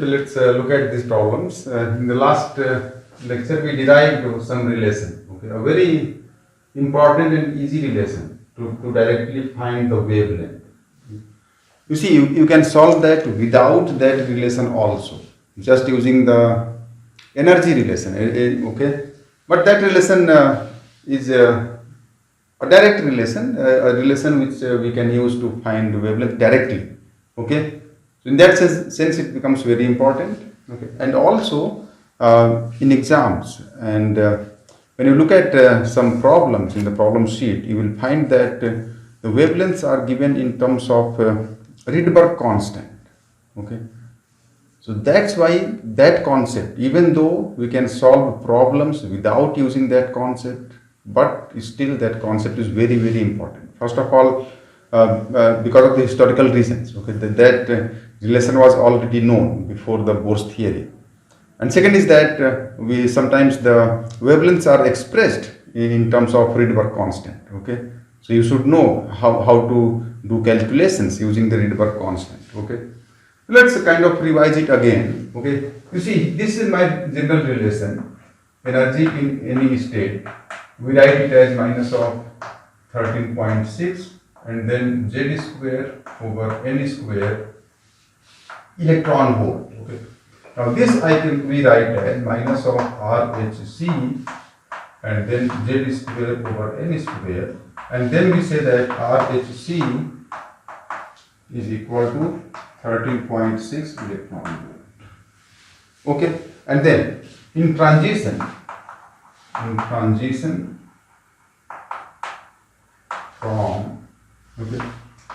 let's look at these problems. In the last lecture, we derived some relation. Okay, a very important and easy relation to directly find the wavelength. You see, you can solve that without that relation also, just using the energy relation. Okay, but that relation is a direct relation, a relation which we can use to find wavelength directly. Okay, so in that sense it becomes very important. Okay, and also in exams, and when you look at some problems in the problem sheet, you will find that the wavelengths are given in terms of Rydberg constant. Okay, so that's why that concept, even though we can solve problems without using that concept, but still that concept is very, very important. First of all, because of the historical reasons, okay, that relation was already known before the Bohr's theory. And second is that we sometimes the wavelengths are expressed in terms of Rydberg constant. Okay, so you should know how to do calculations using the Rydberg constant. Okay, let's kind of revise it again. Okay, you see, this is my general relation, energy in any state. We write it as minus of 13.6 and then Z square over N square electron volt. Okay. Now this I can rewrite as minus of RHC and then Z square over N square, and then we say that RHC is equal to 13.6 electron volt. Okay, and then in transition from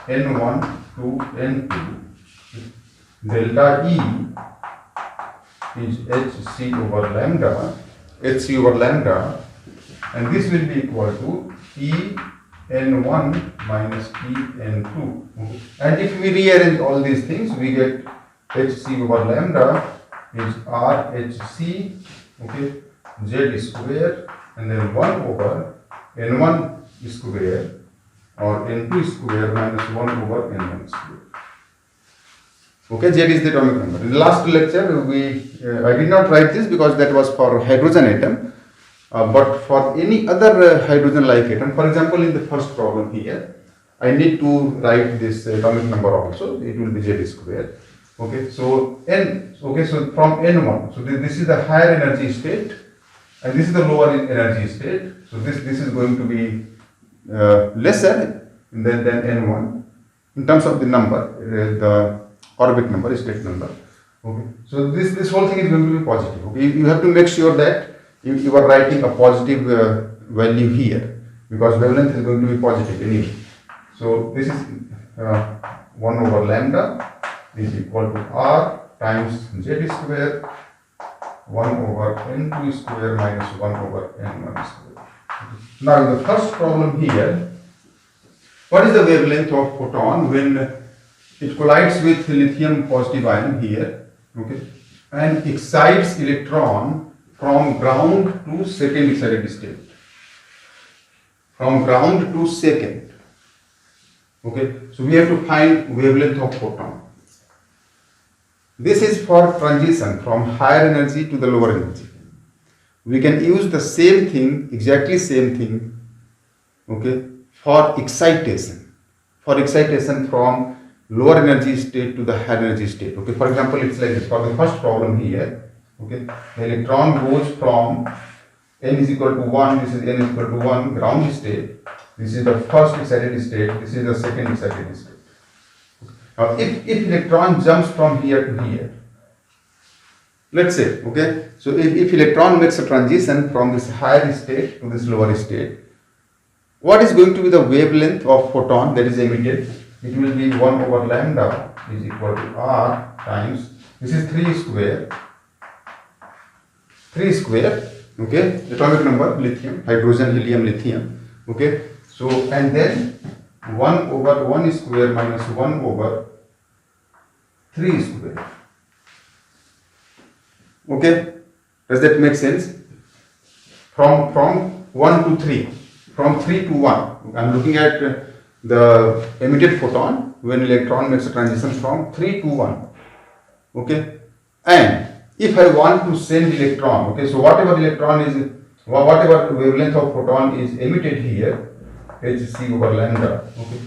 N1 to N2, delta E is Hc over lambda, and this will be equal to E N1 minus E N2. Okay. And if we rearrange all these things, we get Hc over lambda is RHc, okay, Z square, and then 1 over N1 square or N2 square minus 1 over N1 square. Okay, Z is the atomic number. In the last lecture, I did not write this because that was for hydrogen atom, but for any other hydrogen-like atom, for example, in the first problem here, I need to write this atomic number also. It will be Z square. Okay, so so from N1, so this is the higher energy state, and this is the lower energy state. So this is going to be lesser than N1 in terms of the number, the orbit number, state number. Okay, so this whole thing is going to be positive. Okay, you have to make sure that you are writing a positive value here, because wavelength is going to be positive anyway. So this is 1 over lambda is equal to R times Z square 1 over N2 square minus 1 over N1 square. Now in the first problem here, what is the wavelength of photon when it collides with lithium positive ion here, okay, and excites electron from ground to second excited state? From ground to second. Okay, so we have to find wavelength of photon. This is for transition from higher energy to the lower energy. We can use the same thing, exactly same thing, okay, for excitation. For excitation from lower energy state to the higher energy state. Okay, for example, it's like this. For the first problem here, okay, the electron goes from N is equal to 1, this is N is equal to 1, ground state. This is the first excited state, this is the second excited state. Now, if electron jumps from here to here, let's say, okay, so if electron makes a transition from this higher state to this lower state, what is going to be the wavelength of photon that is emitted? It will be 1 over lambda is equal to R times, this is 3 square, okay, atomic number, lithium, hydrogen, helium, lithium, okay, so, and then 1 over 1 square minus 1 over 3 square. Okay, does that make sense? From 1 to 3, from 3 to 1. I am looking at the emitted photon when electron makes a transition from 3 to 1. Okay, And if I want to send electron, okay, so whatever electron is, whatever wavelength of photon is emitted here, hc over lambda, okay,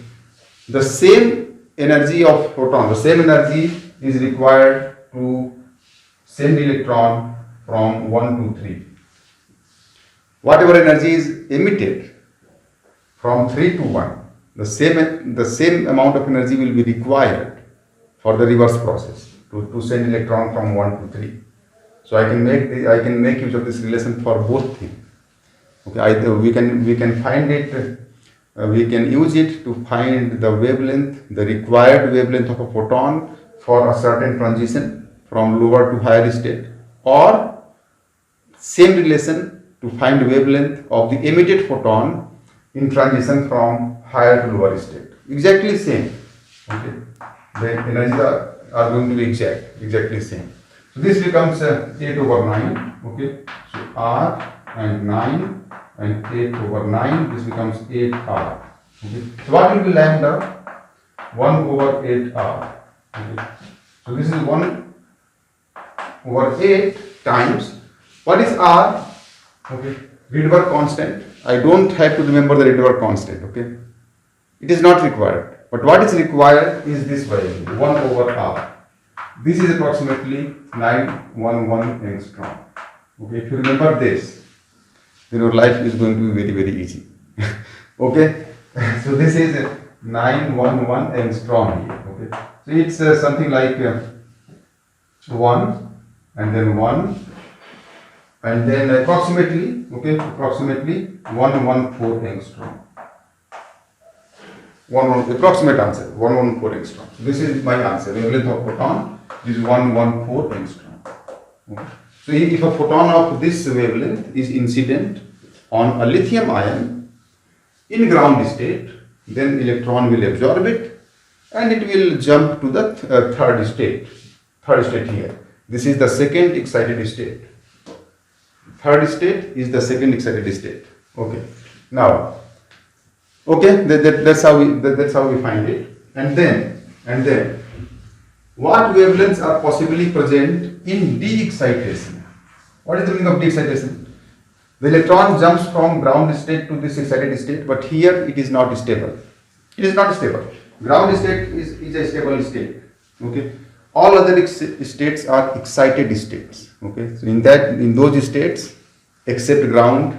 the same energy of photon, the same energy is required to send electron from 1 to 3. Whatever energy is emitted from 3 to 1, the same amount of energy will be required for the reverse process to send electron from 1 to 3. So I can make use of this relation for both things. Okay, we can find it. We can use it to find the wavelength, the required wavelength of a photon for a certain transition from lower to higher state, or same relation to find wavelength of the emitted photon in transition from higher to lower state. Exactly same. Okay, the energies are going to be exactly same. So this becomes 8 over 9. Okay, so R and 9 and 8 over 9. This becomes 8R. Okay. So what will be lambda? 1 over 8R. Okay. So this is 1 over 8 times. What is R? Okay, Rydberg constant. I don't have to remember the Rydberg constant. Okay, it is not required. But what is required is this value, 1 over R. This is approximately 911 angstrom. Okay, if you remember this, then your life is going to be very, very easy. Okay, so this is 911 angstrom here. Okay, so it's something like 1 and then 1 and then approximately 114 angstrom. Approximate answer 114 angstrom. So this is my answer. The wavelength of photon is 114 angstrom. Okay. So if a photon of this wavelength is incident on a lithium ion in ground state, then electron will absorb it and it will jump to the third state here. This is the second excited state. Third state is the second excited state. Okay. Now, okay, that's how we find it. And then what wavelengths are possibly present in de-excitation? What is the meaning of de-excitation? The electron jumps from ground state to this excited state, but here it is not stable. It is not stable. Ground state is a stable state. Okay. All other states are excited states. Okay. So in those states, except ground,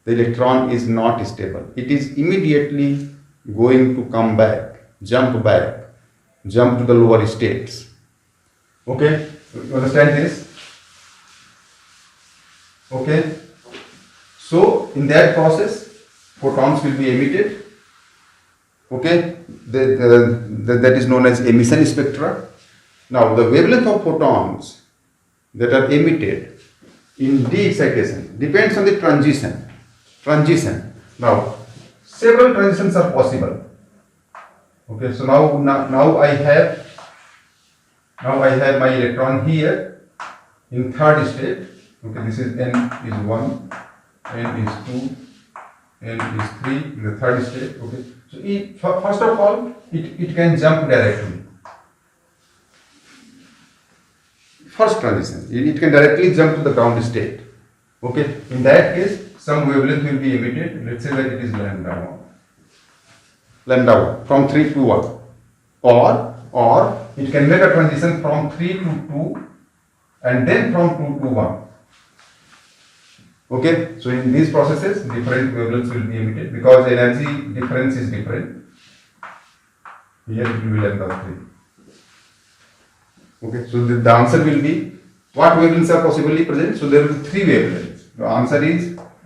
the electron is not stable. It is immediately going to come back, jump to the lower states. Okay, you understand this? Okay, so in that process, photons will be emitted. Okay, that is known as emission spectra. Now, the wavelength of photons that are emitted in de-excitation depends on the transition. Now, several transitions are possible. Okay, so now I have my electron here in third state. Okay, this is n is 1, n is 2, n is 3 in the third state. Okay, so first of all, it can jump directly. First transition, it can directly jump to the ground state. Okay, in that case, some wavelength will be emitted. Let's say that it is lambda 1 from 3 to 1, or it can make a transition from 3 to 2 and then from 2 to 1. Okay, so in these processes, different wavelengths will be emitted because energy difference is different. Here it will be lambda 3. Okay, so the answer will be what wavelengths are possibly present. So there will be 3 wavelengths. The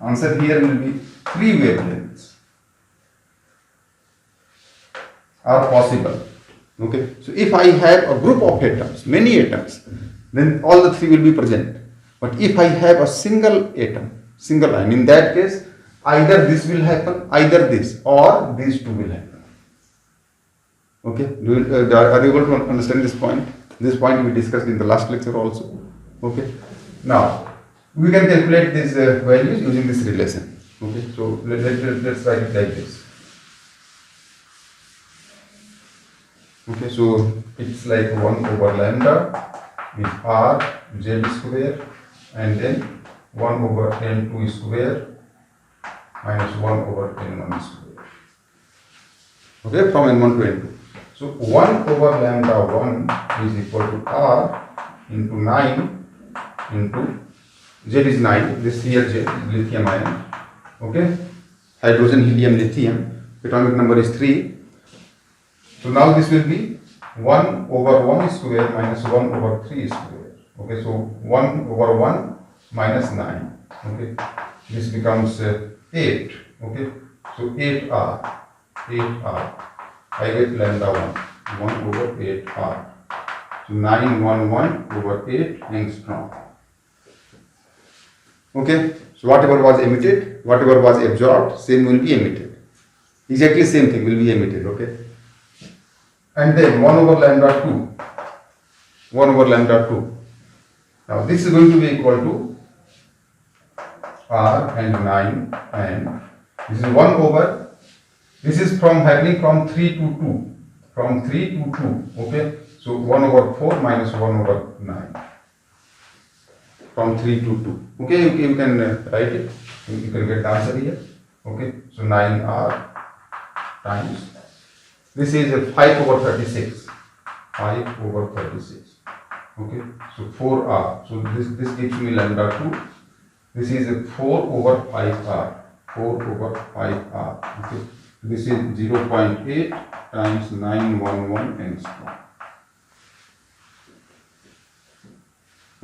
answer here will be 3 wavelengths are possible. Okay, so if I have a group of atoms, many atoms, then all the 3 will be present. But if I have a single atom, single ion, in that case, either this will happen, either this, or these 2 will happen. Okay, are you able to understand this point? This point we discussed in the last lecture also. Okay, now we can calculate these values using this relation. Okay, so let's write it like this. Okay, so it's like 1 over lambda is r z square and then 1 over n2 square minus 1 over n1 square. Okay, from n1 to n2. So 1 over lambda 1 is equal to r into 9 into Z is 9, this here Z is lithium ion. Okay, hydrogen, helium, lithium, atomic number is 3. So now this will be 1 over 1 square minus 1 over 3 square. Okay, so 1 over 1 minus 9. Okay, this becomes 8. Okay, so 8r. I get lambda 1 over 8r. So 911 over 8 angstrom. Okay, so whatever was emitted, whatever was absorbed, same will be emitted. Exactly same thing will be emitted. Okay, and then 1 over lambda 2. 1 over lambda 2. Now this is going to be equal to r and 9, and this is 1 over, this is from happening from 3 to 2. From 3 to 2. Okay, so 1 over 4 minus 1 over 9. From 3 to 2. Okay, you can write it. You can get the answer here. Okay, so 9r times. This is 5 over 36. 5 over 36. Okay, so 4r. So this gives me lambda 2. This is 4 over 5r. 4 over 5r. Okay, this is 0.8 times 911 angstrom.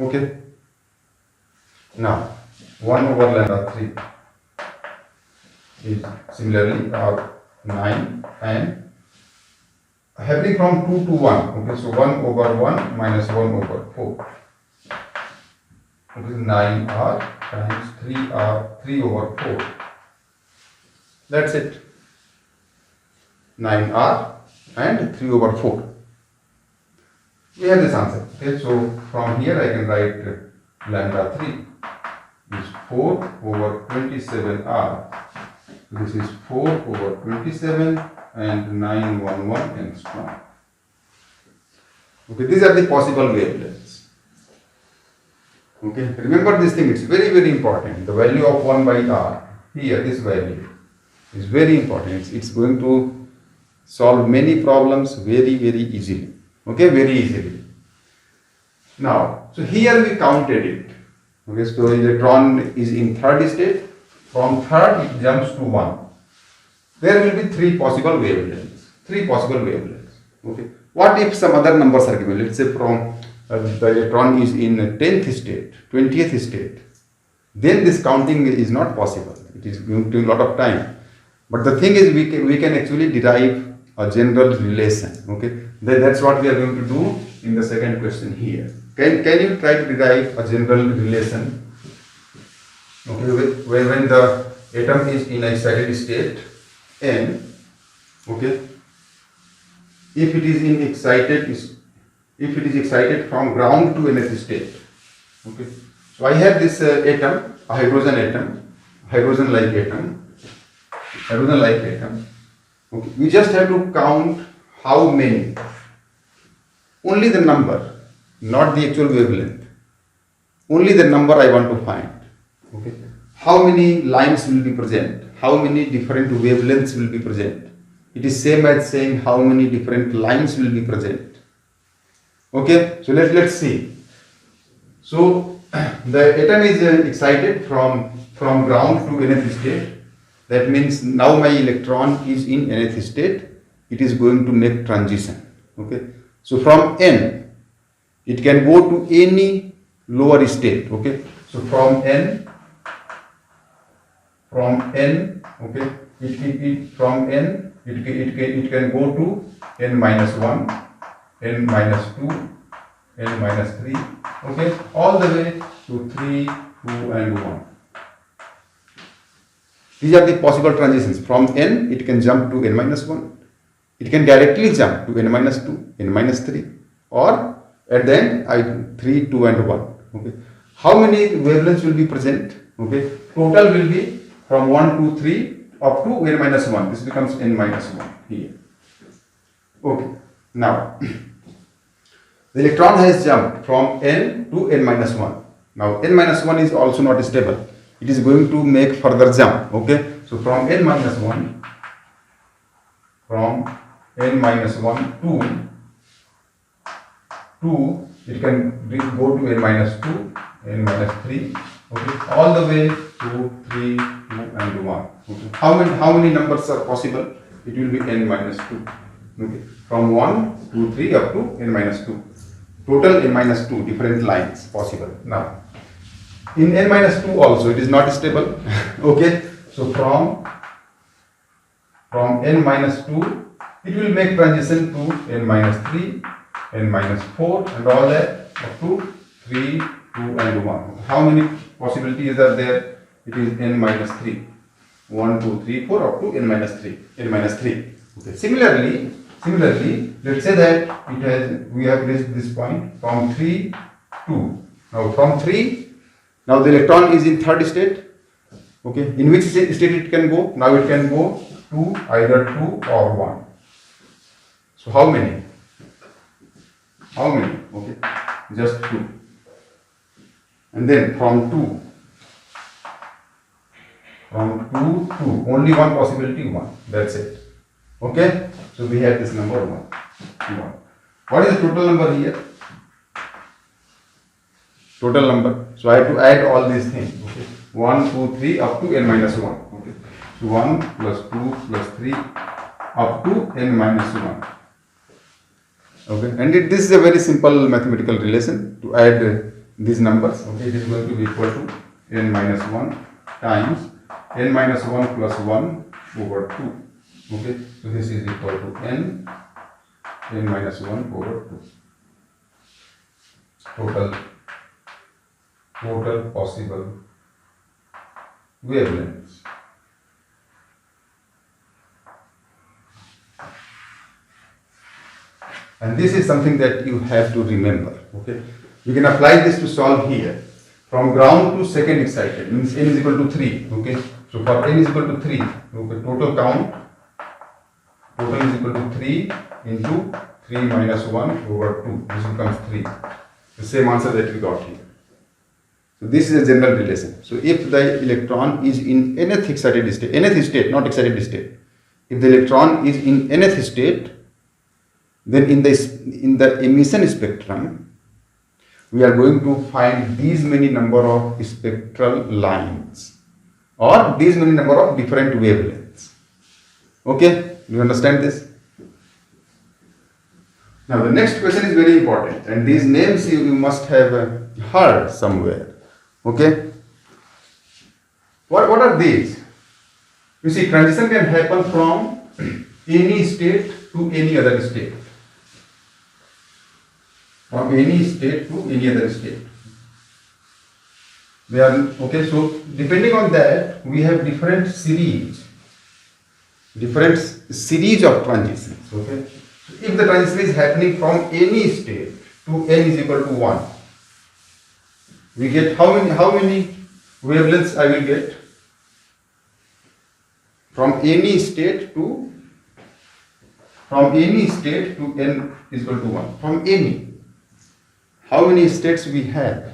Okay. Now, 1 over lambda 3 is similarly r 9 and happening from 2 to 1. Okay, so 1 over 1 minus 1 over 4. Okay, 9r times 3r, 3 over 4. That's it. 9r and 3 over 4. We have this answer. Okay, so from here I can write lambda 3 is 4 over 27r. This is 4 over 27 and 911 angstrom. Okay, these are the possible wavelengths. Okay, remember this thing, it's very, very important. The value of 1 by r, here, this value is very important. It's going to solve many problems very, very easily. Okay, very easily. Now, so here we counted it. Okay, so electron is in third state. From third it jumps to 1. There will be 3 possible wavelengths. 3 possible wavelengths. Okay. What if some other numbers are given? Let's say from the electron is in 10th state, 20th state. Then this counting is not possible. It is going to take a lot of time. But the thing is, we can actually derive a general relation. Okay, that's what we are going to do in the second question here. Can you try to derive a general relation? Okay, when the atom is in a excited state n. Okay, if it is excited from ground to nth state. Okay, so I have this atom, a hydrogen like atom. Okay, we just have to count how many, only the number, not the actual wavelength, only the number I want to find. Okay, how many lines will be present, how many different wavelengths will be present. It is same as saying how many different lines will be present. Okay, so let's see. So the atom is excited from ground to nth state. That means now my electron is in nth state. It is going to make transition. Okay, so from n it can go to any lower state. Okay, so from n, okay, it can go to n minus 1, n minus 2, n minus 3, okay, all the way to 3, 2 and 1. These are the possible transitions. From n it can jump to n minus 1, it can directly jump to n minus 2, n minus 3, or at the end 3, 2 and 1. Okay, how many wavelengths will be present? Okay, total will be from 1, 2, 3 up to n minus 1. This becomes n minus 1 here. Okay, now The electron has jumped from n to n minus 1. Now n minus 1 is also not stable. It is going to make further jump. Okay, so from n minus 1 to it can go to n minus 2, n minus 3, okay, all the way to 3, 2 and 1. Okay. How many numbers are possible? It will be n minus 2. Okay, from 1, 2, 3 up to n minus 2. Total n minus 2 different lines possible. Now in n minus 2 also it is not stable. Okay, so from n minus 2 it will make transition to n minus 3, n minus 4 and all that up to 3, 2 and 1. How many possibilities are there? It is n minus 3. 1, 2, 3, 4 up to n minus 3. N minus 3. Okay. Similarly, let's say that we have reached this point from 3 to, now from 3, now the electron is in third state. Okay, in which state it can go? Now it can go to either 2 or 1. So how many? Okay, just 2. And then from 2 to only one possibility, 1. That's it. Okay, so we have this number 1. What is the total number here? Total number. So I have to add all these things. Okay, 1, 2, 3 up to n minus 1. Okay, so 1 plus 2 plus 3 up to n minus 1. Okay, and this is a very simple mathematical relation to add these numbers. Okay, it is going to be equal to n minus 1 times n minus 1 plus 1 over 2. Okay, so this is equal to n minus 1 over 2. Total possible wavelengths. And this is something that you have to remember. Okay, you can apply this to solve here. From ground to second excited means n is equal to 3. Okay, so for n is equal to 3, okay, total is equal to 3 into 3 minus 1 over 2. This becomes 3. The same answer that we got here. So this is a general relation. So if the electron is in nth excited state, nth state, not excited state. If the electron is in nth state, then in the emission spectrum, we are going to find these many number of spectral lines or these many number of different wavelengths. Okay, do you understand this? Now the next question is very important, and these names you must have heard somewhere. Okay, what are these? You see, transition can happen from any state to any other state. From any state to any other state. They are okay. So depending on that, we have different series of transitions. Okay. So if the transition is happening from any state to n is equal to 1, we get how many wavelengths I will get from any state to n is equal to 1. From any. How many states we have?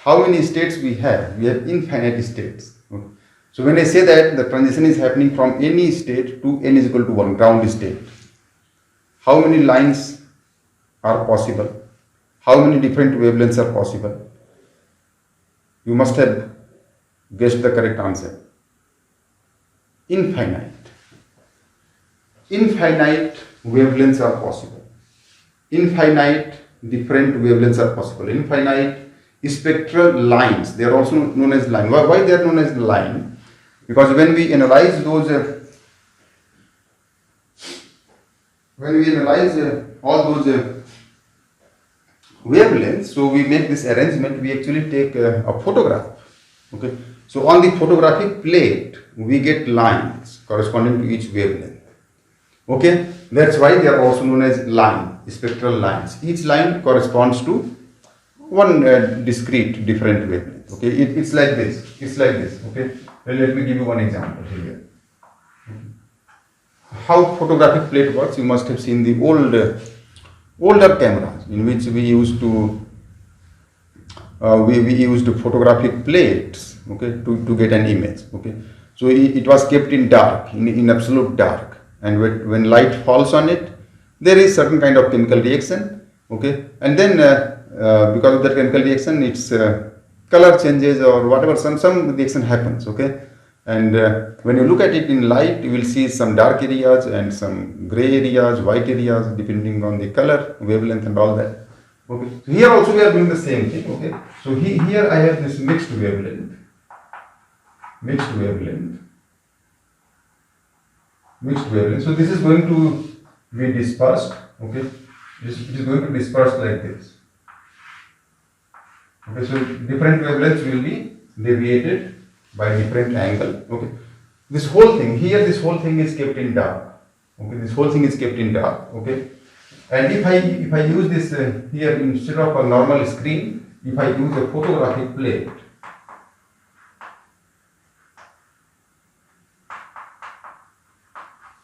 How many states we have? We have infinite states. Okay. So when I say that the transition is happening from any state to n is equal to 1, ground state, how many lines are possible? How many different wavelengths are possible? You must have guessed the correct answer. Infinite. Infinite wavelengths are possible. Infinite different wavelengths are possible. Infinite spectral lines, they are also known as line. Why they are known as line? Because when we analyze those all those wavelengths, so we make this arrangement, we actually take a photograph. Okay, so on the photographic plate we get lines corresponding to each wavelength. Okay, that's why they are also known as line, spectral lines. Each line corresponds to one discrete different wavelength. Okay, it's like this. Okay, well, let me give you one example here. how photographic plate works, you must have seen the older cameras in which we used to we used photographic plates, okay, to get an image, okay. So it was kept in dark, in absolute dark, and when light falls on it, there is certain kind of chemical reaction, okay, and then because of that chemical reaction, its color changes or whatever, some reaction happens, okay. And when you look at it in light, you will see some dark areas and some gray areas, white areas, depending on the color, wavelength, and all that. Okay. So here also we are doing the same thing. Okay. So here I have this mixed wavelength. So this is going to be dispersed. Okay. It is going to disperse like this. Okay. So different wavelengths will be deviated by different angle. Okay. This whole thing is kept in dark. Okay. This whole thing is kept in dark. Okay. And if I use this here instead of a normal screen, if I use a photographic plate,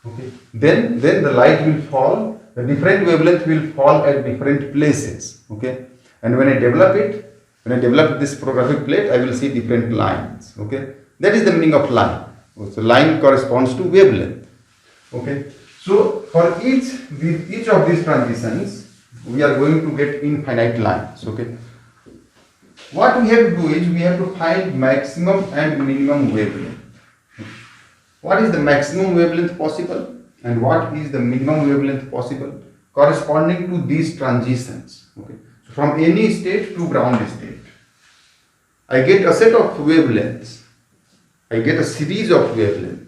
okay, then the light will fall. The different wavelength will fall at different places. Okay. And when I develop this photographic plate, I will see different lines. Okay. That is the meaning of line. So line corresponds to wavelength. Okay. So for each of these transitions, we are going to get infinite lines. Okay. What we have to do is we have to find maximum and minimum wavelength. What is the maximum wavelength possible and what is the minimum wavelength possible corresponding to these transitions. Okay. So from any state to ground state, I get a set of wavelengths. I get a series of wavelengths.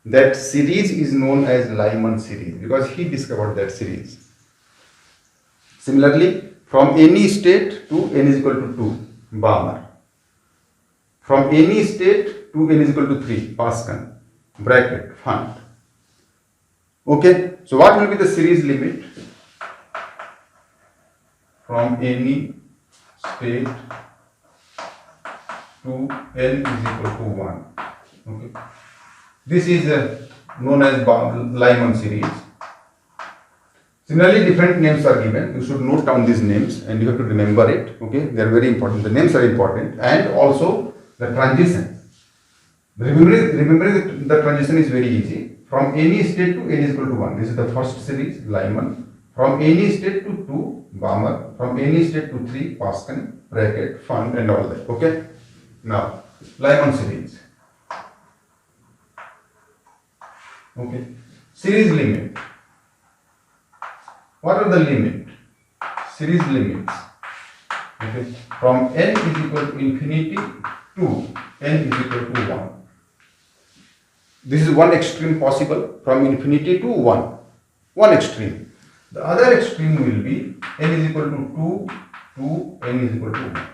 That series is known as Lyman series because he discovered that series. Similarly, from any state to n is equal to 2, Bohr. From any state to n is equal to 3, Pascal, bracket, Fund. Okay, so what will be the series limit? From any state to n is equal to 1. Okay. This is known as Lyman series. Similarly, different names are given. You should note down these names and you have to remember it. Okay, they are very important. The names are important, and also the transition. Remembering the transition is very easy. From any state to n is equal to 1. This is the first series, Lyman. From any state to 2, Bohr. From any state to 3, Pascal, bracket, Fund, and all that. Okay. Now, Lyman series. Okay. Series limit. What are the limit? Series limits. Okay. From n is equal to infinity to n is equal to 1. This is one extreme possible, from infinity to 1. One extreme. The other extreme will be n is equal to 2 to n is equal to 1.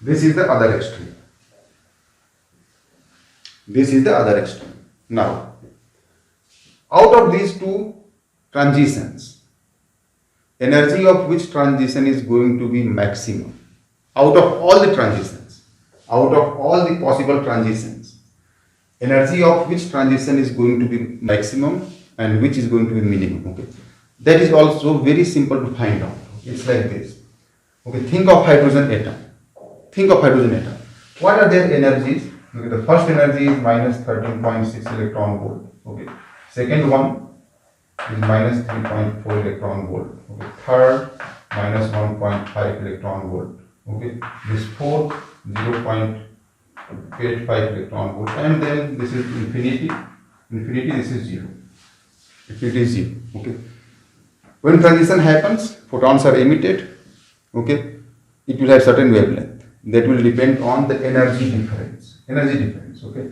This is the other extreme. This is the other extreme. Now, out of these two transitions, energy of which transition is going to be maximum? Out of all the transitions, out of all the possible transitions, energy of which transition is going to be maximum and which is going to be minimum? Okay, that is also very simple to find out. It's like this. Okay, think of hydrogen atom. Think of hydrogen atom. What are their energies? Okay, the first energy is minus 13.6 electron volt. Okay. Second one is minus 3.4 electron volt. Okay. Third, minus 1.5 electron volt. Okay. This fourth, 0.85 electron volt. And then this is infinity. Infinity, this is 0. Infinity is 0. Okay. When transition happens, photons are emitted. Okay. It will have certain wavelength. That will depend on the energy difference. Okay.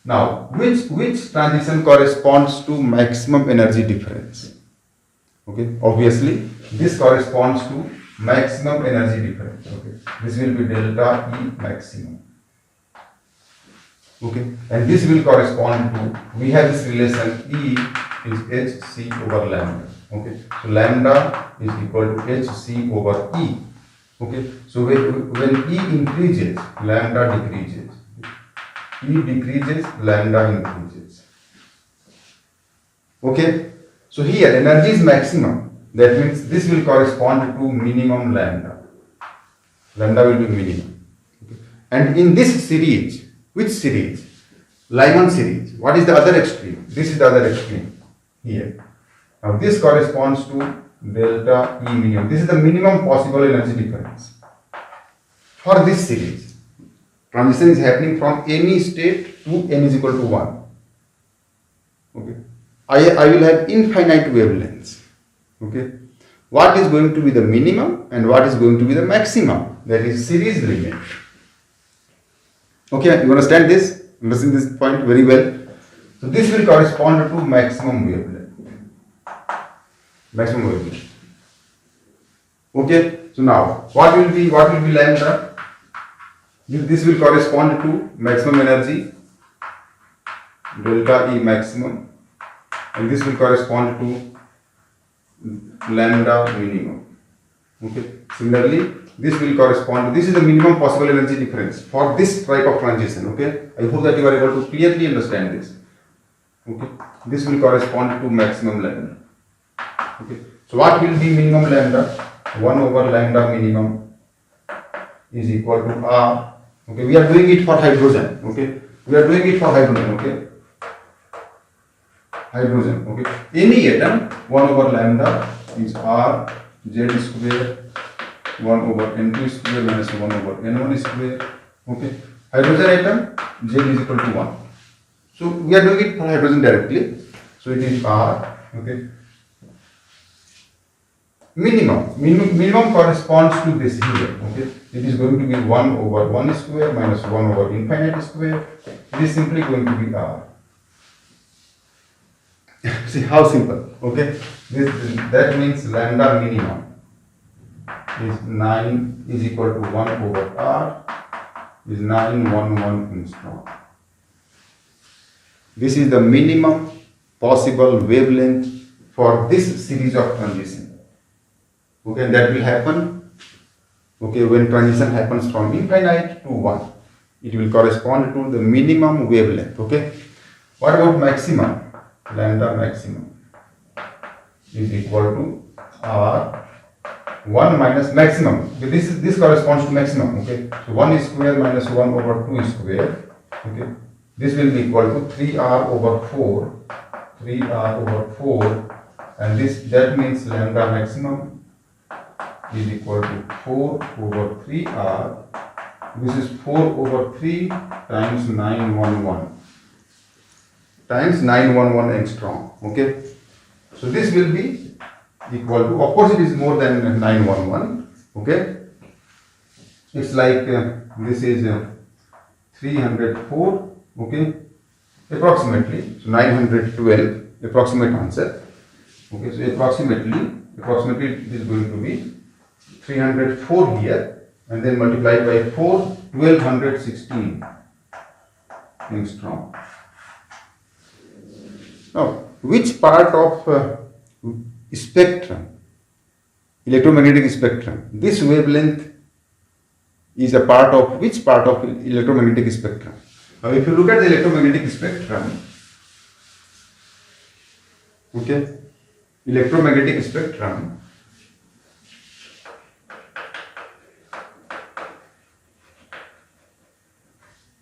Now, which transition corresponds to maximum energy difference? Okay. Obviously, this corresponds to maximum energy difference. Okay. This will be delta E maximum. Okay. And this will correspond to, we have this relation E is hc over lambda. Okay. So lambda is equal to hc over E. Okay, so when E increases, lambda decreases. E decreases, lambda increases. Okay, so here energy is maximum. That means this will correspond to minimum lambda. Lambda will be minimum. Okay. And in this series, which series? Lyman series. What is the other extreme? This is the other extreme here. Now this corresponds to delta E minimum. This is the minimum possible energy difference for this series. Transition is happening from any state to n is equal to 1. Okay. I will have infinite wavelengths. Okay. What is going to be the minimum and what is going to be the maximum? That is series limit. Okay, you understand this? Understand this point very well. So this will correspond to maximum wavelength. Maximum wavelength. Okay. So now what will be lambda? This will correspond to maximum energy, delta E maximum, and this will correspond to lambda minimum. Okay. Similarly, this will correspond to, this is the minimum possible energy difference for this type of transition. Okay. I hope that you are able to clearly understand this. Okay. This will correspond to maximum lambda. Okay. So what will be minimum lambda? 1 over lambda minimum is equal to R. Okay. We are doing it for hydrogen. Okay. We are doing it for hydrogen. Okay. Hydrogen. Okay. Any atom, 1 over lambda is R Z square 1 over N2 square minus 1 over N1 square. Okay. Hydrogen atom, Z is equal to 1. So we are doing it for hydrogen directly. So it is R. Okay. Minimum corresponds to this here. Okay. It is going to be 1 over 1 square minus 1 over infinite square. It is simply going to be R. See how simple. Okay. That means lambda minimum is 9 is equal to 1 over R is 911 angstrom. This is the minimum possible wavelength for this series of transition. Okay, and that will happen, okay, when transition happens from infinite to 1. It will correspond to the minimum wavelength. Okay. What about maximum? Lambda maximum is equal to R 1 minus maximum. Okay, this corresponds to maximum. Okay. So 1 square minus 1 over 2 square. Okay. This will be equal to 3R over 4. 3R over 4. And that means lambda maximum is equal to 4 over 3R. This is 4 over 3 times 911 times 911 angstrom. Okay. So this will be equal to, of course it is more than 911. Okay. It's like this is 304. Okay. Approximately. So 912 approximate answer. Okay. So approximately it is going to be 304 here, and then multiplied by 4, 1216 angstrom. Now, which part of spectrum, electromagnetic spectrum, this wavelength is a part of, which part of electromagnetic spectrum? Now, if you look at the electromagnetic spectrum, okay, electromagnetic spectrum,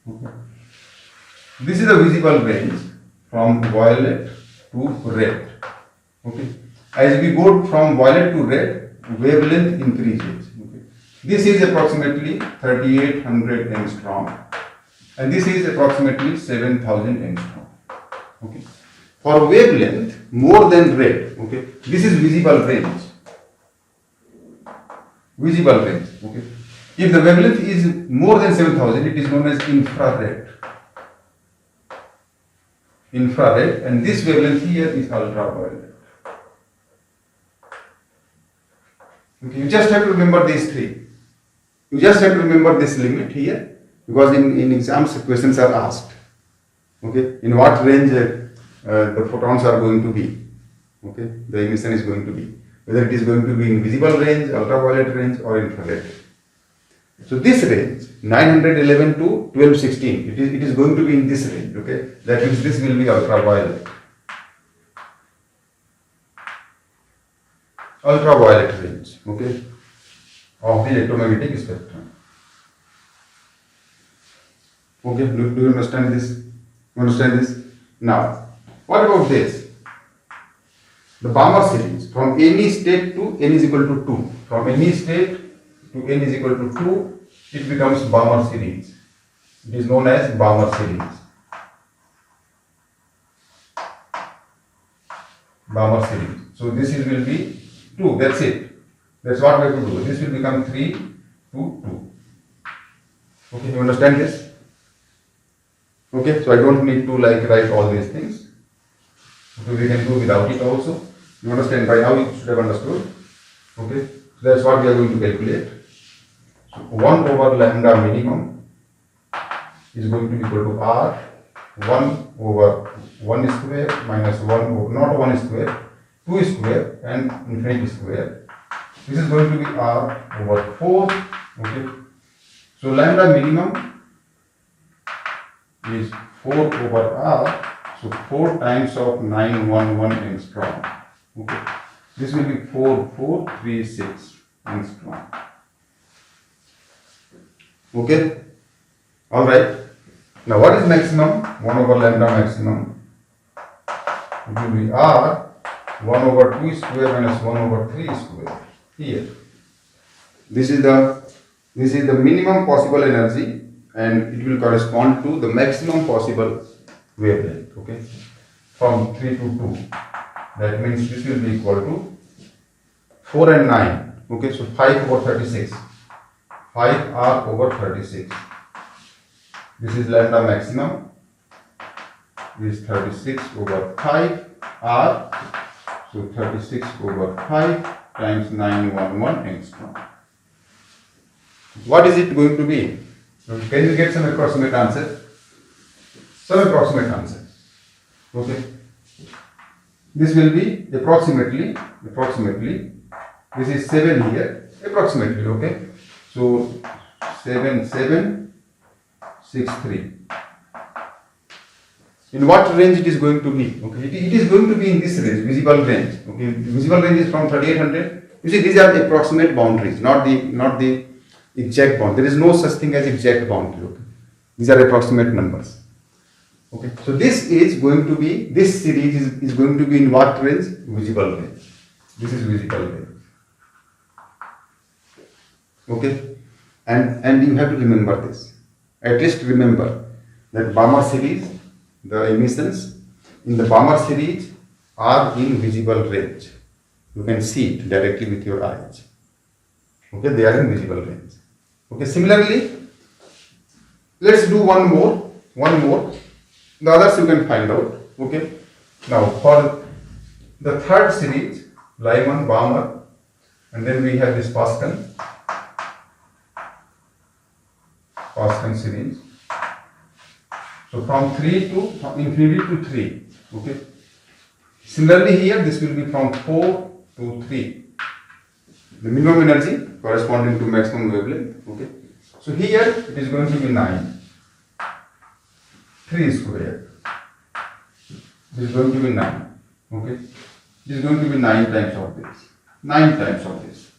okay, this is the visible range from violet to red. Okay. As we go from violet to red, wavelength increases. Okay. This is approximately 3800 angstrom, and this is approximately 7000 angstrom. Okay. For wavelength more than red, okay, this is visible range. Visible range. Okay. If the wavelength is more than 7000, it is known as infrared. Infrared, and this wavelength here is ultraviolet. Okay, you just have to remember these three. You just have to remember this limit here, because in exams questions are asked. Okay, in what range the photons are going to be. Okay, the emission is going to be. Whether it is going to be in visible range, ultraviolet range, or infrared. So this range, 911 to 1216, it is going to be in this range. Okay, that means this will be ultraviolet. ultraviolet range, okay, of the electromagnetic spectrum. Okay, do you understand this? You understand this? Now, what about this? The Bohr series from any state to n is equal to 2. From any state to n is equal to 2, it becomes Bohr series. It is known as Bohr series. Bohr series. So this will be 2. That's it. That's what we have to do. This will become 3 to 2. Okay, you understand this? Okay, so I don't need to write all these things. Okay, we can do without it also. You understand? By now you should have understood. Okay, so that's what we are going to calculate. So 1 over lambda minimum is going to be equal to R 1 over 1 square minus 1 over, not 1 square, 2 square and infinity square. This is going to be R over 4. Okay, so lambda minimum is 4 over R, so 4 times of 911 angstrom. Okay, this will be 4436 angstrom. Okay, all right. Now what is maximum? 1 over lambda maximum. It will be R 1 over 2 square minus 1 over 3 square. Here, this is the minimum possible energy, and it will correspond to the maximum possible wavelength. Okay, from 3 to 2. That means this will be equal to 4 and 9. Okay, so 5 over 36. 5R over 36. This is lambda maximum. This is 36 over 5R. So 36 over 5 times 911 angstrom. What is it going to be? Can you get some approximate answer? Some approximate answer. Okay. This will be approximately, this is 7 here, approximately, okay. So 7763. In what range it is going to be? Okay, it is going to be in this range, visible range. Okay, visible range is from 3800. You see, these are the approximate boundaries, not the exact bound. There is no such thing as exact boundary. Okay, these are approximate numbers. Okay, so this series is going to be in what range? Visible range. This is visible range. Okay, and you have to remember this. At least remember that Bohr series, the emissions in the Bohr series are in visible range. You can see it directly with your eyes. Okay, they are in visible range. Okay, similarly, let's do one more. The others you can find out. Okay, now for the third series, Lyman, Bohr, and then we have this Pascal series. So from 3 to infinity to 3. Okay. Similarly here, this will be from 4 to 3. The minimum energy corresponding to maximum wavelength. Okay. So here it is going to be 9. 3 square. This is going to be 9. Okay. This is going to be 9 times of this. 9 times of this.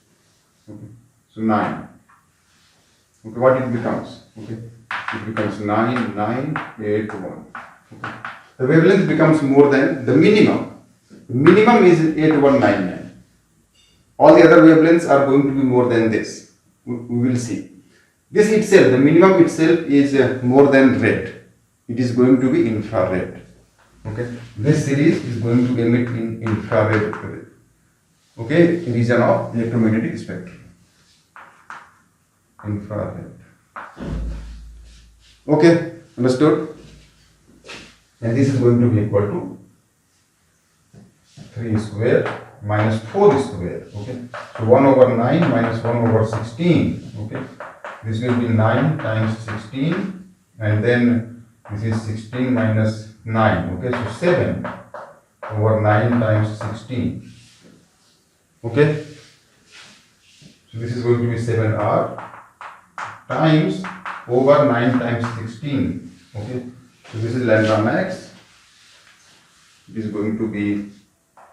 Okay. So 9. Okay. What it becomes? Okay. It becomes 9981. Okay. The wavelength becomes more than the minimum. The minimum is 8199. All the other wavelengths are going to be more than this. We will see. This itself, the minimum itself is more than red. It is going to be infrared. Okay. This series is going to emit in infrared. Okay, region of electromagnetic spectrum. Infrared. Okay, understood? And this is going to be equal to 3 square minus 4 square. Okay, so 1 over 9 minus 1 over 16. Okay, this will be 9 times 16, and then this is 16 minus 9. Okay, so 7 over 9 times 16. Okay, so this is going to be 7R times over 9 times 16. Okay, so this is lambda max. It is going to be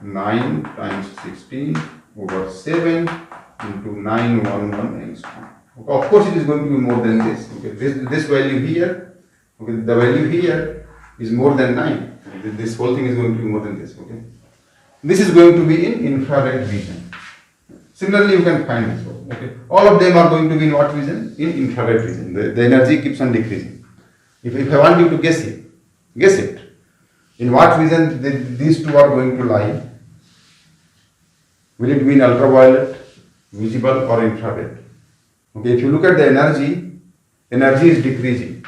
9 times 16 over 7 into 911 angstrom. Okay, of course, it is going to be more than this. Okay, this value here, okay, the value here is more than 9. This whole thing is going to be more than this. Okay, this is going to be in infrared region. Similarly, you can find this one. Okay, all of them are going to be in what region? In infrared region. The energy keeps on decreasing. If I want you to guess it. In what region these two are going to lie? Will it be in ultraviolet, visible, or infrared? Okay, if you look at the energy is decreasing.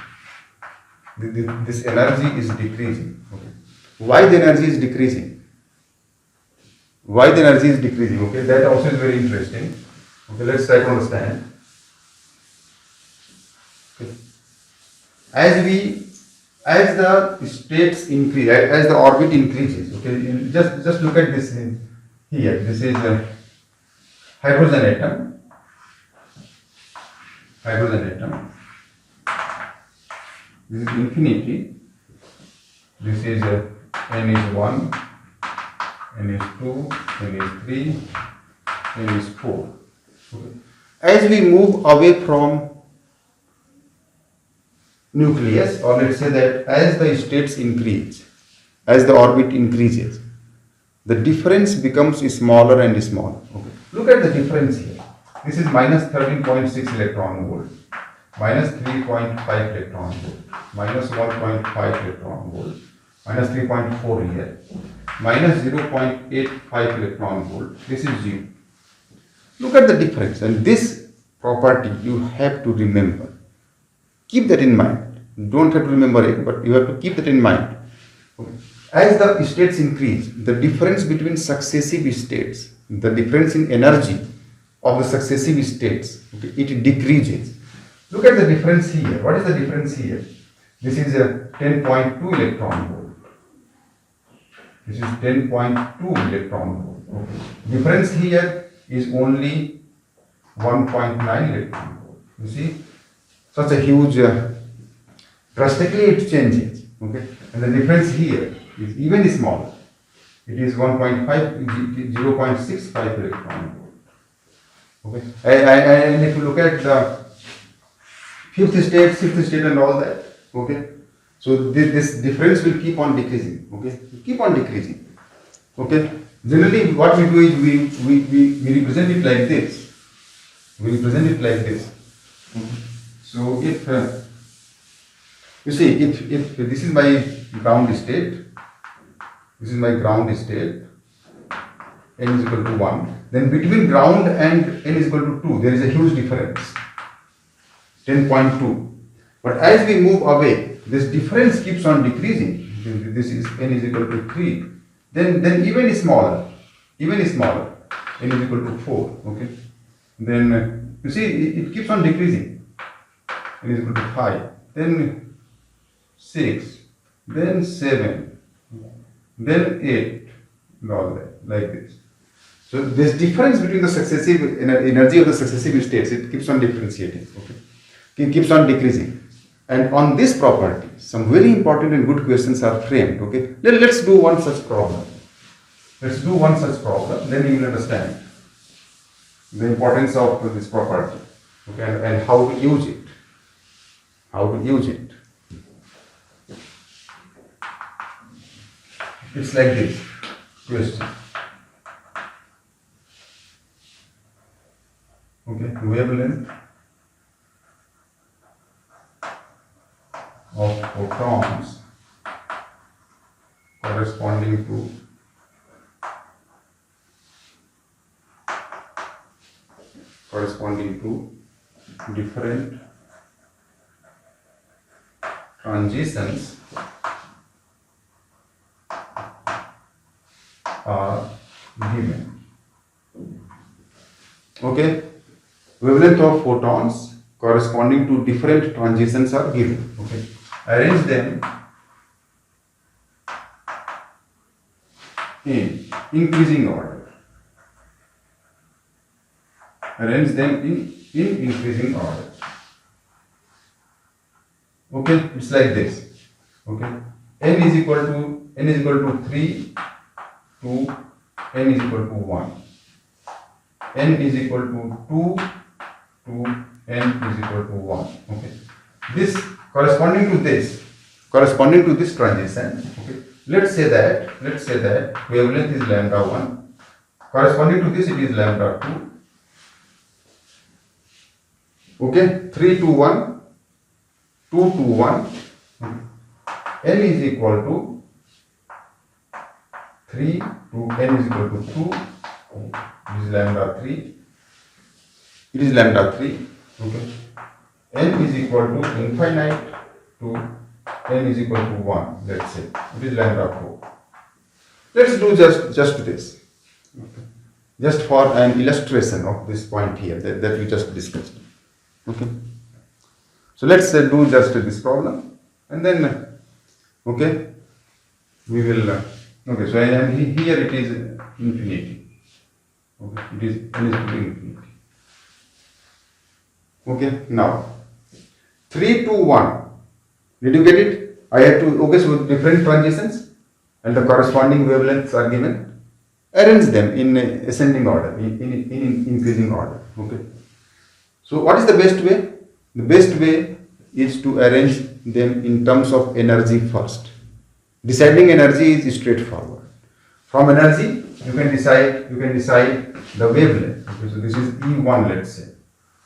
This energy is decreasing. Okay. Why the energy is decreasing? Okay, that also is very interesting. Okay, let's try to understand. Okay. As the states increase, as the orbit increases, okay, just look at this here. This is a hydrogen atom. This is infinity. This is n is 1, n is 2, n is 3, n is 4. Okay. As we move away from nucleus, or let's say that as the states increase, as the orbit increases, the difference becomes smaller and smaller. Okay. Look at the difference here. This is minus 13.6 electron volt, minus 3.5 electron volt, minus 1.5 electron volt, minus 3.4 here, minus 0.85 electron volt. This is 0. Look at the difference, and this property you have to remember. Keep that in mind. You don't have to remember it, but you have to keep that in mind. Okay. As the states increase, the difference between successive states, the difference in energy of the successive states, okay, it decreases. Look at the difference here. What is the difference here? This is a 10.2 electron volt. This is 10.2 electron volt. Okay. Difference here is only 1.9 electron volt. You see? Such a huge, drastically it changes. Okay, and the difference here is even smaller. It is 0.65 electron volt. Okay, and if you look at the fifth state, sixth state, and all that. Okay, so this difference will keep on decreasing. Okay, keep on decreasing. Okay, generally what we do is we represent it like this. Okay. So if you see, if this is my ground state, n is equal to 1, then between ground and n is equal to 2, there is a huge difference, 10.2. But as we move away, this difference keeps on decreasing. This is n is equal to 3, then even smaller, n is equal to 4. Okay, then you see it keeps on decreasing. N is equal to 5, then 6, then 7, then 8, and all that, like this. So this difference between the successive energy of the successive states, it keeps on differentiating. Okay, it keeps on decreasing. And on this property, some very important and good questions are framed. Okay, let's do one such problem. Then you will understand the importance of this property. Okay, and how to use it. It's like this question. Okay, wavelength of photons corresponding to different transitions are given. Okay, wavelength of photons corresponding to different transitions are given. Okay, arrange them in increasing order. Increasing order. Okay, it's like this. Okay, n is equal to 3 to n is equal to 1. n is equal to 2 to n is equal to 1. Okay. This corresponding to this transition. Okay. Let's say that wavelength is lambda 1. Corresponding to this, it is lambda 2. Okay. 3 to 1, 2 to 1. N is equal to 3 to n is equal to 2. It is lambda 3. It is lambda 3. Okay. N is equal to infinite to n is equal to 1. Let's say it is lambda 4. Let's do just this. Okay. Just for an illustration of this point here that we just discussed. Okay. So let's do just this problem, and then okay, we will. Okay. So and here it is infinity. Okay. It is n is equal to infinity. Okay. Now 3 to 1. Did you get it? I have to. Okay. So different transitions and the corresponding wavelengths are given. Arrange them in ascending order, in increasing order. Okay. So what is the best way? The best way is to arrange them in terms of energy first. Deciding energy is straightforward. From energy, you can decide the wavelength. Okay, so this is E1, let's say.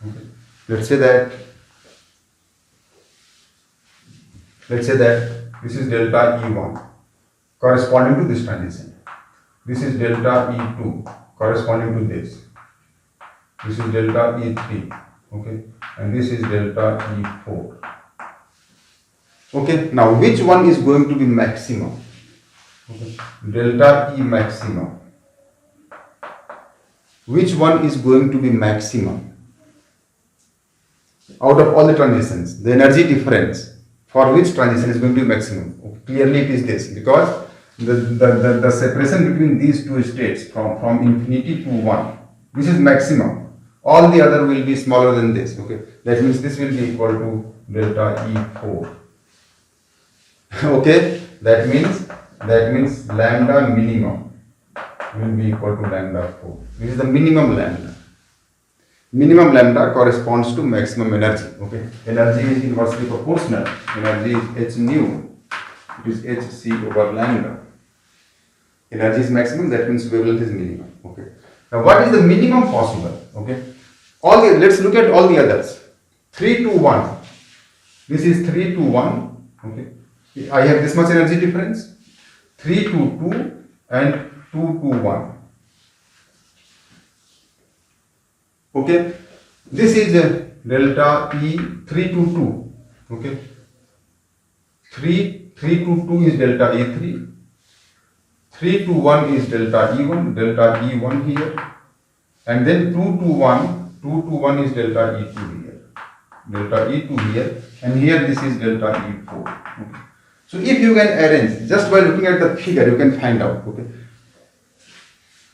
Okay. Let's say that this is delta E1 corresponding to this transition. This is delta E2 corresponding to this. This is delta E3. Okay, and this is delta E4. Okay, now which one is going to be maximum? Okay. Delta E maximum. Which one is going to be maximum? Out of all the transitions, the energy difference for which transition is going to be maximum? Okay. Clearly it is this, because the separation between these two states from infinity to 1, this is maximum. All the other will be smaller than this. Okay, that means this will be equal to delta E4. Okay, that means lambda minimum will be equal to lambda 4. This is the minimum lambda. Minimum lambda corresponds to maximum energy. Okay, energy is inversely proportional. Energy is h nu. It is hc over lambda. Energy is maximum. That means wavelength is minimum. Okay. Now, what is the minimum possible? Okay. Let's look at all the others. 3 to 1. This is 3 to 1. Okay. I have this much energy difference. 3 to 2 and 2 to 1. Okay. This is delta E 3 to 2. Okay. 3 to 2 is delta E3. 3 to 1 is delta E1. Delta E1 here. And then 2 to 1 is delta E2 here. Delta E2 here. And here this is delta E4. Okay. So if you can arrange, just by looking at the figure, you can find out. Okay.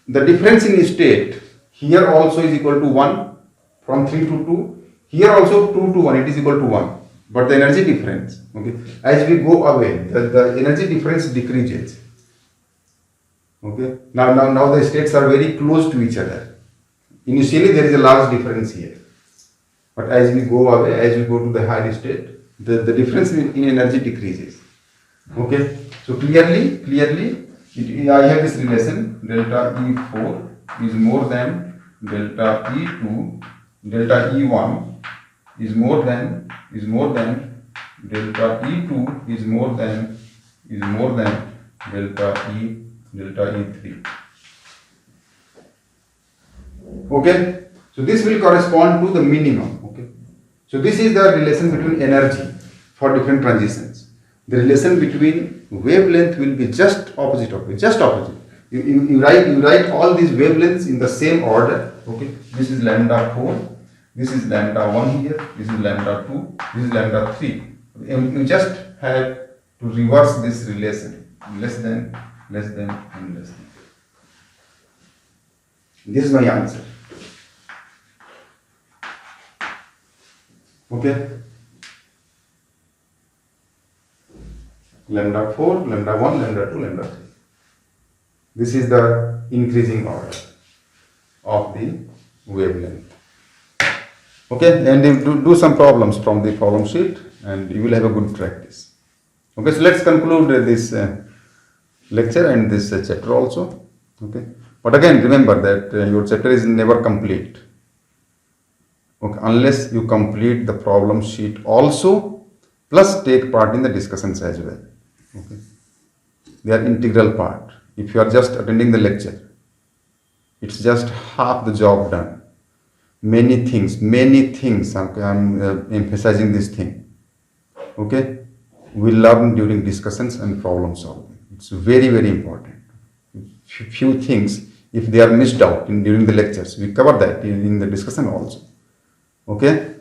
The difference in state here also is equal to 1 from 3 to 2. Here also 2 to 1, it is equal to 1. But the energy difference, okay, as we go away, the energy difference decreases. Okay. Now the states are very close to each other. Initially there is a large difference here. But as we go away, as we go to the higher state, the difference in energy decreases. Okay. So clearly, I have this relation, delta E4 is more than delta E2, delta E1 is more than delta E2 is more than delta E3. Okay. So this will correspond to the minimum. Okay. So this is the relation between energy for different transitions. The relation between wavelength will be just opposite of it, just opposite. You write all these wavelengths in the same order. Okay. This is lambda 4. This is lambda 1 here. This is lambda 2. This is lambda 3. You just have to reverse this relation. Less than, and less than. This is my answer. Okay. Lambda 4, lambda 1, lambda 2, lambda 3. This is the increasing order of the wavelength. Okay, and you do some problems from the problem sheet and you will have a good practice. Okay, so let's conclude this lecture and this chapter also. Okay, but again remember that your chapter is never complete. Okay, unless you complete the problem sheet also, plus take part in the discussions as well. Okay, they are integral part. If you are just attending the lecture, it's just half the job done. Many things, I'm emphasizing this thing. Okay, we learn during discussions and problem solving. It's very, very important. Few things, if they are missed out during the lectures, we cover that in the discussion also. Okay.